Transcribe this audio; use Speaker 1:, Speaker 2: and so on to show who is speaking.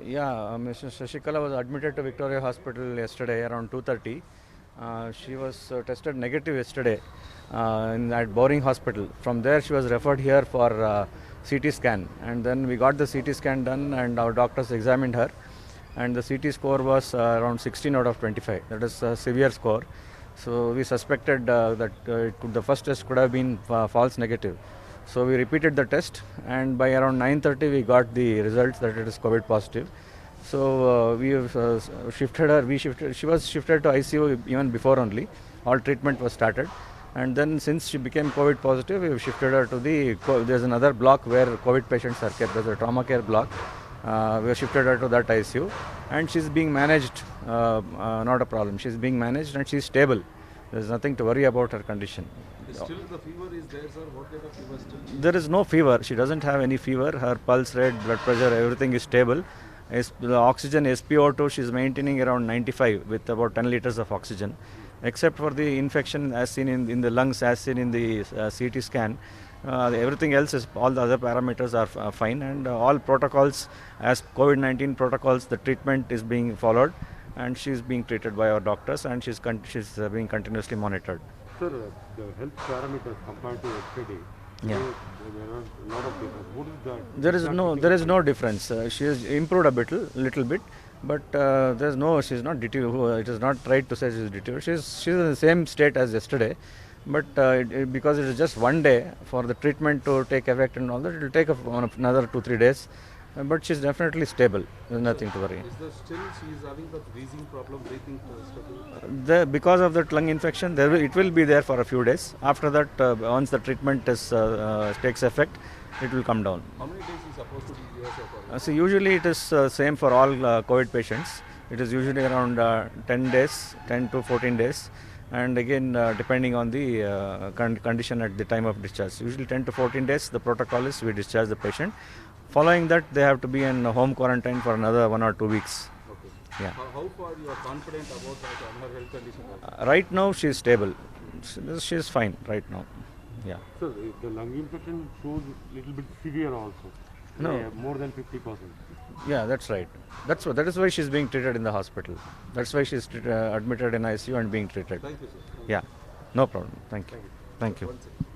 Speaker 1: Yeah, Mrs. Shashikala was admitted to Victoria Hospital yesterday around 2:30. She was tested negative yesterday at Bowring Hospital. From there, she was referred here for CT scan, and then we got the CT scan done, and our doctors examined her, and the CT score was around 16 out of 25. That is a severe score. So we suspected that the first test could have been false negative. So we repeated the test, and by around 9:30 we got the results that it is COVID positive. So we have shifted her. She was shifted to ICU even before only. All treatment was started, and then since she became COVID positive, we have shifted her to the. There's another block where COVID patients are kept. There's a trauma care block. We have shifted her to that ICU, and she's being managed. Not a problem. She's being managed, and she's stable. There's nothing to worry about her condition.
Speaker 2: Still the fever is there, sir? What kind of fever still?
Speaker 1: There is no fever. She doesn't have any fever. Her pulse rate, blood pressure, everything is stable. The oxygen SpO2 she is maintaining around 95 with about 10 liters of oxygen. Except for the infection as seen in the lungs, as seen in the CT scan, everything else is, all the other parameters are fine, and all protocols as COVID-19 protocols, the treatment is being followed, and she is being treated by our doctors, and she's being continuously monitored.
Speaker 3: Sir, the health parameters compared to yesterday,
Speaker 1: Yeah.
Speaker 3: there are a lot of difference. What is that?
Speaker 1: There is no difference. She has improved a little bit, but she's not deteriorated. It is not right to say she's deteriorated. She's in the same state as yesterday, but because it is just one day for the treatment to take effect and all that, it will take another 2-3 days. But she's definitely stable. There's nothing to worry.
Speaker 2: Is there still she is having the breathing problem, breathing struggle?
Speaker 1: Because of that lung infection, it will be there for a few days. After that, once the treatment takes effect, it will come down.
Speaker 2: How many days is supposed to be here, sir?
Speaker 1: So usually it is same for all COVID patients. It is usually around 10 days, 10 to 14 days. And again, depending on the condition at the time of discharge. Usually 10 to 14 days, the protocol is we discharge the patient. Following that, they have to be in home quarantine for another 1 or 2 weeks.
Speaker 2: Okay.
Speaker 1: Yeah.
Speaker 2: How far you are confident about her health condition?
Speaker 1: Right now, she is stable. She is fine right now. Yeah.
Speaker 3: Sir, the lung infection shows little bit severe also.
Speaker 1: No.
Speaker 3: More than 50%.
Speaker 1: Yeah, that's right. That is why she's being treated in the hospital. That's why she's admitted in ICU and being treated.
Speaker 2: Thank you, sir.
Speaker 1: Yeah, no problem. Thank you. Thank you.
Speaker 2: One second.